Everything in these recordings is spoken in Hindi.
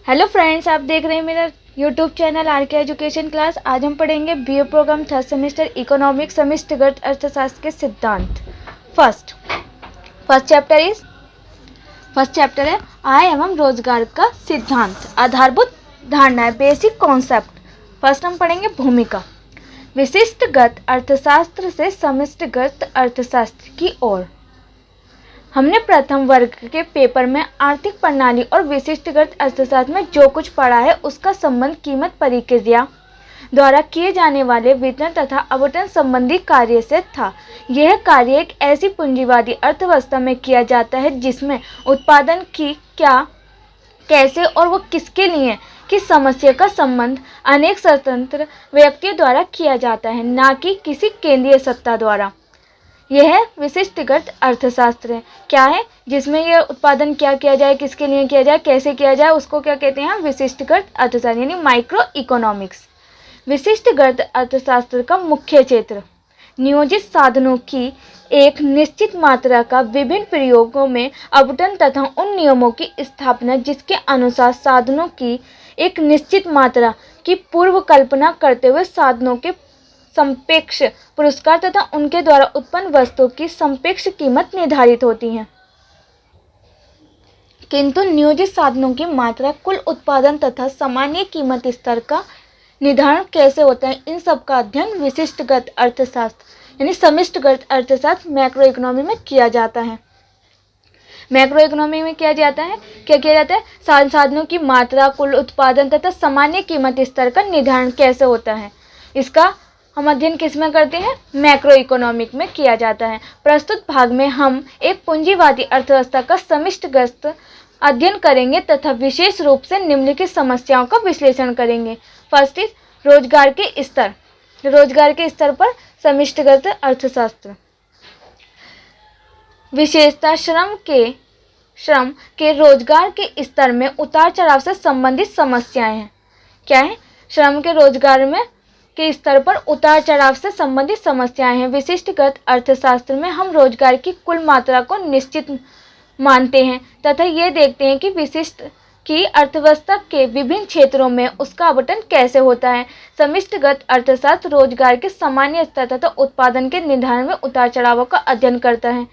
हेलो फ्रेंड्स, आप देख रहे हैं मेरा YouTube channel R K education class. आज हम पढ़ेंगे BA programme third semester economics समष्टिगत अर्थशास्त्र के सिद्धांत। फर्स्ट चैप्टर है आय एवं रोजगार का सिद्धांत, आधारभूत धारणाएं, बेसिक कॉन्सेप्ट। फर्स्ट हम पढ़ेंगे भूमिका। विशिष्टगत अर्थशास्त्र से समष्टिगत अर्थशास्त्र की ओर। हमने प्रथम वर्ग के पेपर में आर्थिक प्रणाली और विशिष्टगत अर्थशास्त्र में जो कुछ पढ़ा है उसका संबंध कीमत प्रक्रिया द्वारा किए जाने वाले वितरण तथा आवंटन संबंधी कार्य से था। यह कार्य एक ऐसी पूंजीवादी अर्थव्यवस्था में किया जाता है जिसमें उत्पादन की क्या, कैसे और वो किसके लिए की समस्या का संबंध अनेक स्वतंत्र व्यक्तियों द्वारा किया जाता है, ना कि किसी केंद्रीय सत्ता द्वारा। यह विशिष्टगत अर्थशास्त्र है। क्या है? जिसमें यह उत्पादन क्या किया जाए, किसके लिए किया जाए, कैसे किया जाए, उसको क्या कहते हैं? विशिष्टगत अर्थशास्त्र यानी माइक्रो इकोनॉमिक्स। विशिष्टगत अर्थशास्त्र का मुख्य क्षेत्र नियोजित साधनों की एक निश्चित मात्रा का विभिन्न प्रयोगों में आवंटन तथा उन नियमों की स्थापना जिसके अनुसार साधनों की एक निश्चित मात्रा की पूर्व कल्पना करते हुए साधनों के सापेक्ष पुरस्कार तथा उनके द्वारा उत्पन्न वस्तुओं की सापेक्ष कीमत निर्धारित होती है। किंतु नियोजित साधनों की मात्रा, कुल उत्पादन तथा सामान्य कीमत स्तर का निर्धारण कैसे होता है, इन सब का अध्ययन विशिष्टगत अर्थशास्त्र यानी समष्टिगत अर्थशास्त्र मैक्रो इकोनॉमी में किया जाता है। मैक्रो इकोनॉमी में क्या किया जाता है? साधनों की मात्रा, कुल उत्पादन तथा सामान्य कीमत स्तर का निर्धारण कैसे होता है, इसका हम अध्ययन किस में करते हैं? मैक्रो इकोनॉमिक में किया जाता है। प्रस्तुत भाग में हम एक पूंजीवादी अर्थव्यवस्था का समष्टिगत अध्ययन करेंगे तथा विशेष रूप से निम्नलिखित समस्याओं का विश्लेषण करेंगे। फर्स्ट इज रोजगार के स्तर। रोजगार के स्तर पर समष्टिगत अर्थशास्त्र। विशेषता श्रम के रोजगार के स्तर में उतार चढ़ाव से संबंधित समस्याएं हैं। क्या है? श्रम के रोजगार में के स्तर पर उतार चढ़ाव से संबंधित समस्याएं हैं। विशिष्टगत अर्थशास्त्र में हम रोजगार की कुल मात्रा को निश्चित मानते हैं तथा ये देखते हैं कि विशिष्ट की अर्थव्यवस्था के विभिन्न क्षेत्रों में उसका आवंटन कैसे होता है। समष्टिगत अर्थशास्त्र रोजगार के सामान्य स्तर तथा उत्पादन के निर्धारण में उतार चढ़ावों का अध्ययन करता है।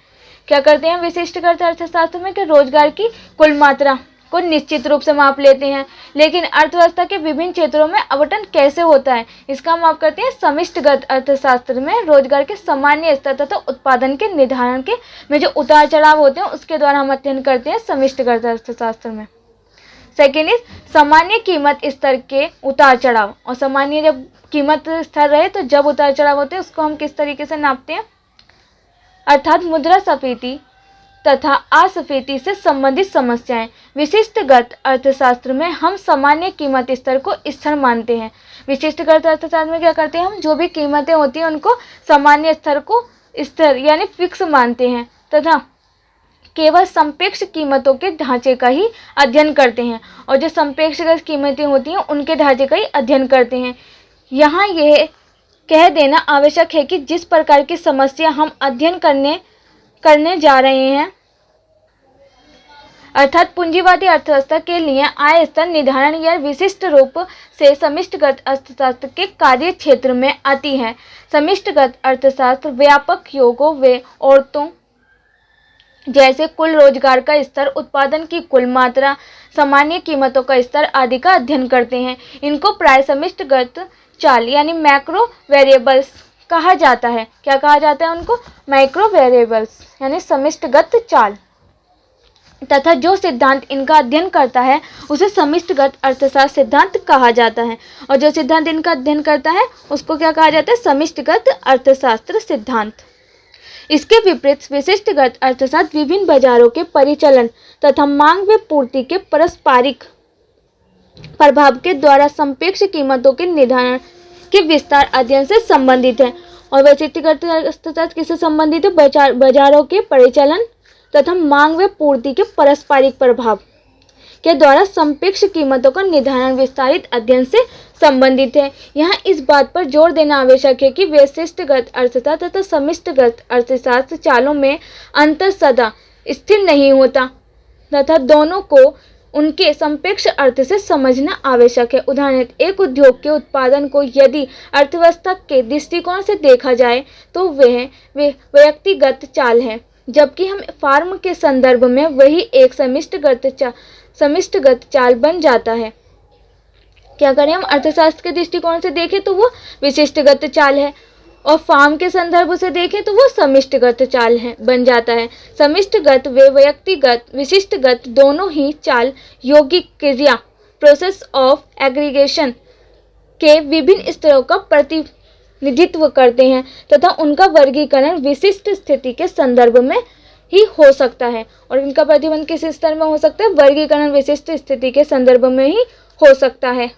क्या करते हैं विशिष्टगत अर्थशास्त्र में? कि रोजगार की कुल मात्रा को निश्चित रूप से माप लेते हैं, लेकिन अर्थव्यवस्था के विभिन्न क्षेत्रों में आवंटन कैसे होता है इसका माप करते हैं समष्टिगत अर्थशास्त्र में। रोजगार के सामान्य स्तर तथा उत्पादन के निर्धारण के में जो उतार चढ़ाव होते हैं उसके द्वारा हम अध्ययन करते हैं समष्टिगत अर्थशास्त्र में। सेकेंड इज सामान्य कीमत स्तर के उतार चढ़ाव। और सामान्य जब कीमत स्थिर रहे तो जब उतार चढ़ाव होते हैं उसको हम किस तरीके से नापते हैं? अर्थात मुद्रास्फीति तथा अस्फीति से संबंधित समस्याएं। विशिष्टगत अर्थशास्त्र में हम सामान्य कीमत स्तर को स्थिर मानते हैं। विशिष्टगत अर्थशास्त्र में क्या करते हैं? हम जो भी कीमतें होती हैं उनको सामान्य स्तर को स्थिर यानी फिक्स मानते हैं तथा केवल सापेक्ष कीमतों के ढांचे का ही अध्ययन करते हैं, और जो सापेक्षगत कीमतें होती हैं उनके ढांचे का ही अध्ययन करते हैं। यहाँ यह कह देना आवश्यक है कि जिस प्रकार की समस्या हम अध्ययन करने जा रहे हैं अर्थात पूंजीवादी अर्थव्यवस्था के लिए आय स्तर निर्धारण या विशिष्ट रूप से समष्टिगत अर्थशास्त्र के कार्य क्षेत्र में आती है। समष्टिगत अर्थशास्त्र व्यापक योगों व औरतों जैसे कुल रोजगार का स्तर, उत्पादन की कुल मात्रा, सामान्य कीमतों का स्तर आदि का अध्ययन करते हैं। इनको प्राय समष्टिगत चाल यानी मैक्रो वेरिएबल्स कहा जाता है। क्या कहा जाता है उनको? माइक्रो वेरिएबल्स यानी समष्टिगत चाल। तथा जो सिद्धांत इनका अध्ययन करता है उसे समष्टिगत अर्थशास्त्र सिद्धांत कहा जाता है, और जो सिद्धांत इनका अध्ययन करता है उसको क्या कहा जाता है? समष्टिगत अर्थशास्त्र सिद्धांत। इसके विपरीत विशिष्टगत अर्थशास्त्र विभिन्न बाजारों के परिचालन तथा मांग व पूर्ति के पारस्परिक प्रभाव के द्वारा सापेक्ष कीमतों के निर्धारण के विस्तार अध्ययन से संबंधित है। और विशिष्टगत अर्थशास्त्र किससे संबंधित है? बाजारों के परिचालन तथा मांग व पूर्ति के पारस्परिक प्रभाव के द्वारा सापेक्ष कीमतों का निर्धारण विस्तारित अध्ययन से संबंधित है। यहाँ इस बात पर जोर देना आवश्यक है कि विशिष्टगत अर्थशास्त्र तथा समष्टिगत अर्थशास्त्र चालों में अंतर सदा स्थिर नहीं होता तथा दोनों को उनके सापेक्ष अर्थ से समझना आवश्यक है। उदाहरण, एक उद्योग के उत्पादन को यदि अर्थव्यवस्था के दृष्टिकोण से देखा जाए तो वह व्यक्तिगत चाल है, जबकि हम फर्म के संदर्भ में वही एक समिष्टिगत चाल बन जाता है। क्या करें, हम अर्थशास्त्र के दृष्टिकोण से देखें तो वो विशिष्टगत चाल है, और फॉर्म के संदर्भ से देखें तो वो समिष्टगत चाल है बन जाता है। समिष्टगत व व्यक्तिगत विशिष्टगत दोनों ही चाल यौगिक क्रिया प्रोसेस ऑफ एग्रीगेशन के विभिन्न स्तरों का प्रतिनिधित्व करते हैं तथा उनका वर्गीकरण विशिष्ट स्थिति के संदर्भ में ही हो सकता है। और इनका प्रतिबंध किस स्तर में हो सकता है? वर्गीकरण विशिष्ट स्थिति के संदर्भ में ही हो सकता है।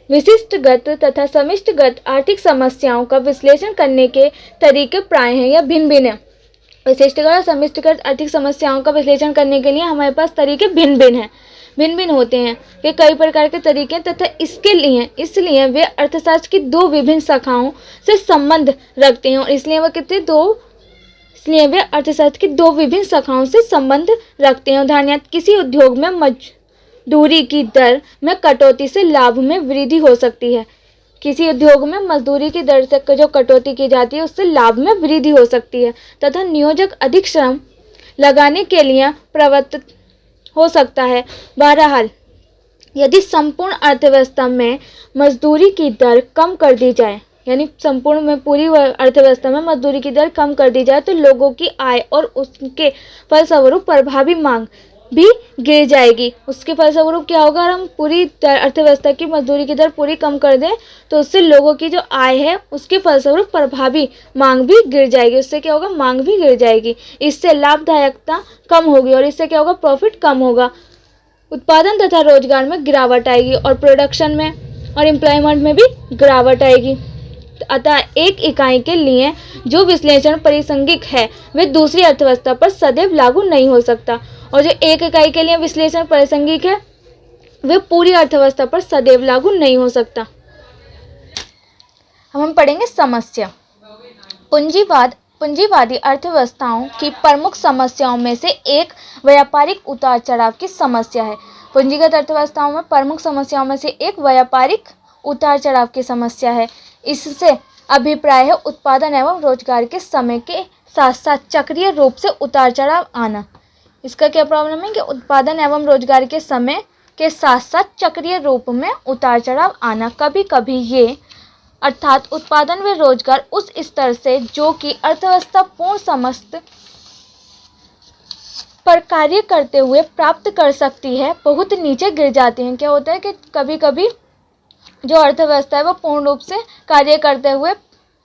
विशिष्टगत तथा समिष्टगत आर्थिक समस्याओं का विश्लेषण करने के तरीके प्राय हैं या भिन्न भिन्न हैं। विशिष्टगत और समिष्टगत आर्थिक समस्याओं का विश्लेषण करने के लिए हमारे पास तरीके भिन्न भिन्न होते हैं। वे कई प्रकार के तरीके हैं तथा इसलिए वे अर्थशास्त्र की दो विभिन्न शाखाओं से संबंध रखते हैं, और इसलिए वे अर्थशास्त्र की दो विभिन्न शाखाओं से संबंध रखते हैं। उदाहरण, किसी उद्योग में मजदूरी की दर में कटौती से लाभ में वृद्धि हो सकती है। किसी उद्योग में मजदूरी की दर से जो कटौती की जाती है उससे लाभ में वृद्धि हो सकती है तथा नियोजक अधिक श्रम लगाने के लिए प्रवृत्त हो सकता है। बहरहाल, यदि संपूर्ण अर्थव्यवस्था में मजदूरी की दर कम कर दी जाए, यानी संपूर्ण में पूरी अर्थव्यवस्था में मजदूरी की दर कम कर दी जाए तो लोगों की आय और उसके फलस्वरूप प्रभावी मांग भी गिर जाएगी। उसके फलस्वरूप क्या होगा? अगर हम पूरी अर्थव्यवस्था की मजदूरी की दर पूरी कम कर दें तो उससे लोगों की जो आय है उसके फलस्वरूप प्रभावी मांग भी गिर जाएगी। उससे क्या होगा? मांग भी गिर जाएगी। इससे लाभदायकता कम होगी और इससे क्या होगा? प्रॉफिट कम होगा। उत्पादन तथा रोजगार में गिरावट आएगी और प्रोडक्शन में और एम्प्लॉयमेंट में भी गिरावट आएगी। अतः एक इकाई के लिए जो विश्लेषण प्रासंगिक है वे दूसरी अर्थव्यवस्था पर सदैव लागू नहीं हो सकता, और जो एक इकाई के लिए विश्लेषण प्रासंगिक है वे पूरी अर्थव्यवस्था पर सदैव लागू नहीं हो सकता। हम पढ़ेंगे समस्या। पूंजीवादी अर्थव्यवस्थाओं की प्रमुख समस्याओं में से एक व्यापारिक उतार चढ़ाव की समस्या है। पूंजीगत अर्थव्यवस्थाओं में प्रमुख समस्याओं में से एक व्यापारिक उतार चढ़ाव की समस्या है। इससे अभिप्राय है उत्पादन एवं रोजगार के समय के साथ साथ चक्रीय रूप से उतार चढ़ाव आना। इसका क्या प्रॉब्लम है कि उत्पादन एवं रोजगार के समय के साथ साथ चक्रीय रूप में उतार चढ़ाव आना। कभी कभी ये अर्थात उत्पादन व रोजगार उस स्तर से जो कि अर्थव्यवस्था पूर्ण समस्त पर कार्य करते हुए प्राप्त कर सकती है बहुत नीचे गिर जाते हैं। क्या होता है कि कभी कभी जो अर्थव्यवस्था है वो पूर्ण रूप से कार्य करते हुए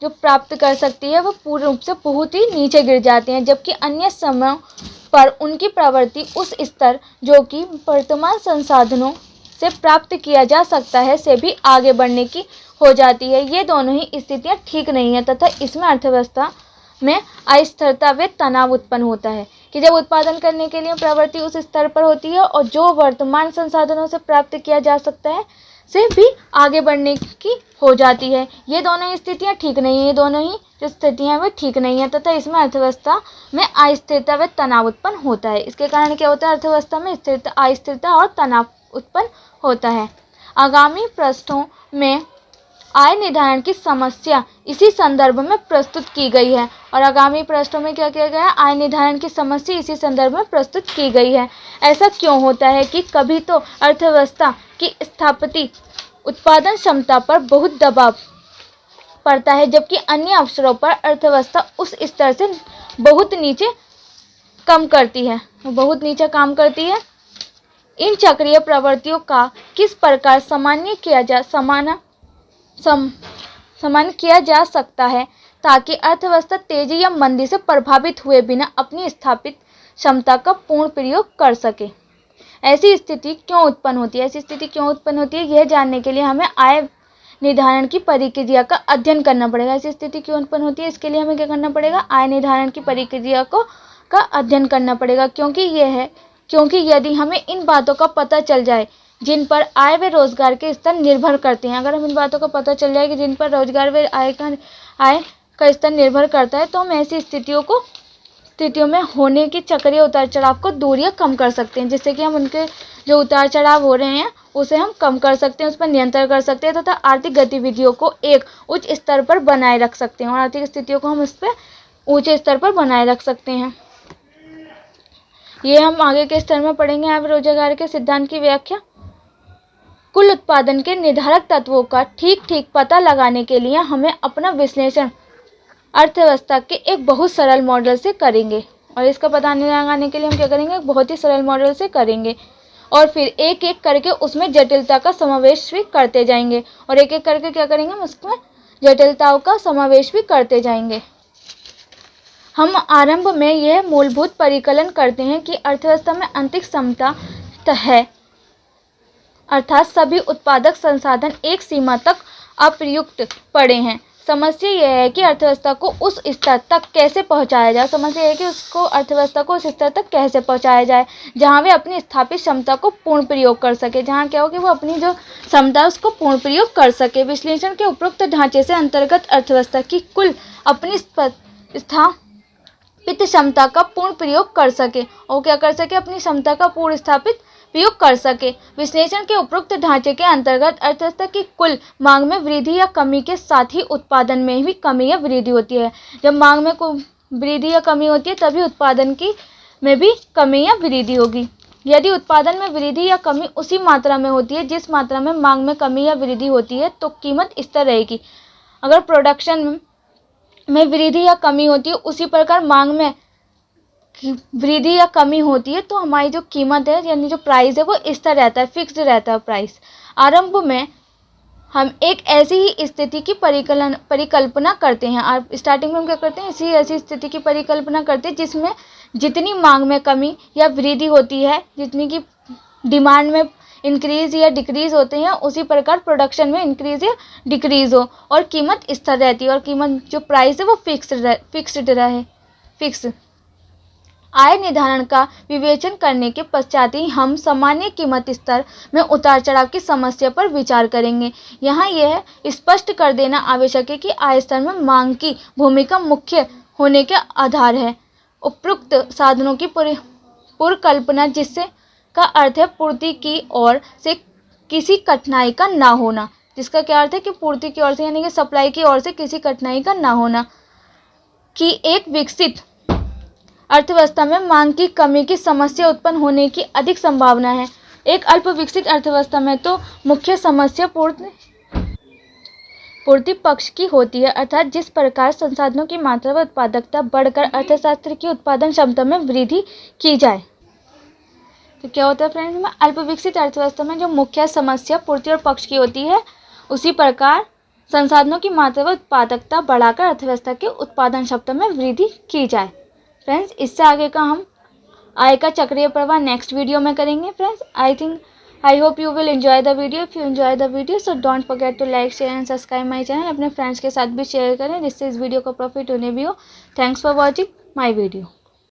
जो प्राप्त कर सकती है वो पूर्ण रूप से बहुत ही नीचे गिर जाते हैं, जबकि अन्य समय पर उनकी प्रवृत्ति उस स्तर जो कि वर्तमान संसाधनों से प्राप्त किया जा सकता है से भी आगे बढ़ने की हो जाती है। ये दोनों ही स्थितियां ठीक नहीं है तथा इसमें अर्थव्यवस्था में अस्थिरता व तनाव उत्पन्न होता है कि जब उत्पादन करने के लिए प्रवृत्ति उस स्तर पर होती है और जो वर्तमान संसाधनों से प्राप्त किया जा सकता है से भी आगे बढ़ने की हो जाती है। ये दोनों ही स्थितियाँ ठीक नहीं है, ये दोनों ही जो स्थितियाँ वे ठीक नहीं है तथा इसमें अर्थव्यवस्था में अस्थिरता व तनाव उत्पन्न होता है। इसके कारण क्या होता है? अर्थव्यवस्था में अस्थिरता और तनाव उत्पन्न होता है। आगामी पृष्ठों में आय निर्धारण की समस्या इसी संदर्भ में प्रस्तुत की गई है, और आगामी पृष्ठों में क्या किया गया है? आय निर्धारण की समस्या इसी संदर्भ में प्रस्तुत की गई है। ऐसा क्यों होता है कि कभी तो अर्थव्यवस्था की स्थापति उत्पादन क्षमता पर बहुत दबाव पड़ता है, जबकि अन्य अवसरों पर अर्थव्यवस्था उस स्तर से बहुत नीचे काम करती है। इन चक्रीय प्रवृत्तियों का किस प्रकार सामान्य किया जा सकता है ताकि अर्थव्यवस्था तेजी या मंदी से प्रभावित हुए बिना अपनी स्थापित क्षमता का पूर्ण प्रयोग कर सके। ऐसी स्थिति क्यों उत्पन्न होती है? यह जानने के लिए हमें आय निर्धारण की प्रक्रिया का अध्ययन करना पड़ेगा। ऐसी स्थिति क्यों उत्पन्न होती है इसके लिए हमें क्या करना पड़ेगा? आय निर्धारण की प्रक्रिया का अध्ययन करना पड़ेगा, क्योंकि यदि हमें इन बातों का पता चल जाए जिन पर आय व रोजगार के स्तर निर्भर करते हैं, अगर हम इन बातों का पता चल जाए कि जिन पर रोजगार व आय का स्तर निर्भर करता है तो हम ऐसी स्थितियों को स्थितियों में होने की चक्रीय उतार चढ़ाव को दूर या कम कर सकते हैं, जिससे कि हम उनके जो उतार चढ़ाव हो रहे हैं उसे हम कम कर सकते हैं, उस पर नियंत्रण कर सकते हैं तथा आर्थिक गतिविधियों को एक उच्च स्तर पर बनाए रख सकते हैं और आर्थिक स्थितियों को हम इस पर ऊंचे स्तर पर बनाए रख सकते हैं। ये हम आगे के स्तर में पढ़ेंगे। यहाँ रोजगार के सिद्धांत की व्याख्या। कुल उत्पादन के निर्धारक तत्वों का ठीक ठीक पता लगाने के लिए हमें अपना विश्लेषण अर्थव्यवस्था के एक बहुत सरल मॉडल से करेंगे और इसका पता लगाने के लिए हम क्या करेंगे, बहुत ही सरल मॉडल से करेंगे और फिर एक एक करके उसमें जटिलता का समावेश भी करते जाएंगे और एक एक करके क्या करेंगे, उसमें जटिलताओं का समावेश भी करते जाएंगे। हम आरंभ में यह मूलभूत परिकलन करते हैं कि अर्थव्यवस्था में आंतरिक क्षमता है, अर्थात सभी उत्पादक संसाधन एक सीमा तक अप्रयुक्त पड़े हैं। समस्या यह है कि अर्थव्यवस्था को उस स्तर तक कैसे पहुंचाया जाए। समस्या यह है कि उसको अर्थव्यवस्था को उस स्तर तक कैसे पहुंचाया जाए जहां वे अपनी स्थापित क्षमता को पूर्ण प्रयोग कर सके, जहां क्या हो कि वो अपनी जो क्षमता है उसको पूर्ण प्रयोग कर सके। विश्लेषण के उपरोक्त ढांचे से अंतर्गत अर्थव्यवस्था की कुल अपनी स्थापित क्षमता का पूर्ण प्रयोग कर सके और क्या कर सके, अपनी क्षमता का पूर्ण स्थापित प्रयोग कर सके। विश्लेषण के उपरोक्त ढांचे के अंतर्गत अर्थव्यवस्था की कुल मांग में वृद्धि या कमी के साथ ही उत्पादन में भी कमी या वृद्धि होती है। जब मांग में वृद्धि या कमी होती है तभी उत्पादन की में भी कमी या वृद्धि होगी। यदि उत्पादन में वृद्धि या कमी उसी मात्रा में होती है जिस मात्रा में मांग में कमी या वृद्धि होती है तो कीमत स्थिर रहेगी। अगर प्रोडक्शन में वृद्धि या कमी होती है उसी प्रकार मांग में वृद्धि या कमी होती है तो हमारी जो कीमत है यानी जो प्राइस है वो स्थिर रहता है, फिक्स्ड रहता है प्राइस। आरंभ में हम एक ऐसी ही स्थिति की परिकल्पना करते हैं और स्टार्टिंग में हम क्या करते हैं, ऐसी स्थिति की परिकल्पना करते हैं जिसमें जितनी मांग में कमी या वृद्धि होती है, जितनी की डिमांड में इंक्रीज या डिक्रीज होते हैं, उसी प्रकार प्रोडक्शन में इंक्रीज या डिक्रीज हो और कीमत स्थिर रहती है और कीमत जो प्राइस है वो फिक्स्ड रहे। आय निर्धारण का विवेचन करने के पश्चात ही हम सामान्य कीमत स्तर में उतार चढ़ाव की समस्या पर विचार करेंगे। यहाँ यह स्पष्ट कर देना आवश्यक है कि आय स्तर में मांग की भूमिका मुख्य होने के आधार है। उपरोक्त साधनों की पूर्वकल्पना, जिससे का अर्थ है पूर्ति की ओर से किसी कठिनाई का ना होना, जिसका क्या अर्थ है कि पूर्ति की ओर से यानी कि सप्लाई की ओर से किसी कठिनाई का ना होना, कि एक विकसित अर्थव्यवस्था में मांग की कमी की समस्या उत्पन्न होने की अधिक संभावना है। एक अल्प विकसित अर्थव्यवस्था में तो मुख्य समस्या पूर्ति पक्ष की होती है, अर्थात जिस प्रकार संसाधनों की मात्रा व उत्पादकता बढ़कर अर्थशास्त्र की उत्पादन क्षमता में वृद्धि की जाए। तो क्या होता है फ्रेंड्स, में अल्प विकसित अर्थव्यवस्था में जो मुख्य समस्या पूर्ति और पक्ष की होती है, उसी प्रकार संसाधनों की मात्रा व उत्पादकता बढ़ाकर अर्थव्यवस्था के उत्पादन क्षमता में वृद्धि की जाए। फ्रेंड्स, इससे आगे का हम आय का चक्रीय प्रवाह नेक्स्ट वीडियो में करेंगे। Friends, I hope you will enjoy the video. If you enjoy the video so don't forget to like, share and subscribe my channel. अपने फ्रेंड्स के साथ भी शेयर करें जिससे इस वीडियो को प्रॉफिट उन्हें भी हो। Thanks for watching my video.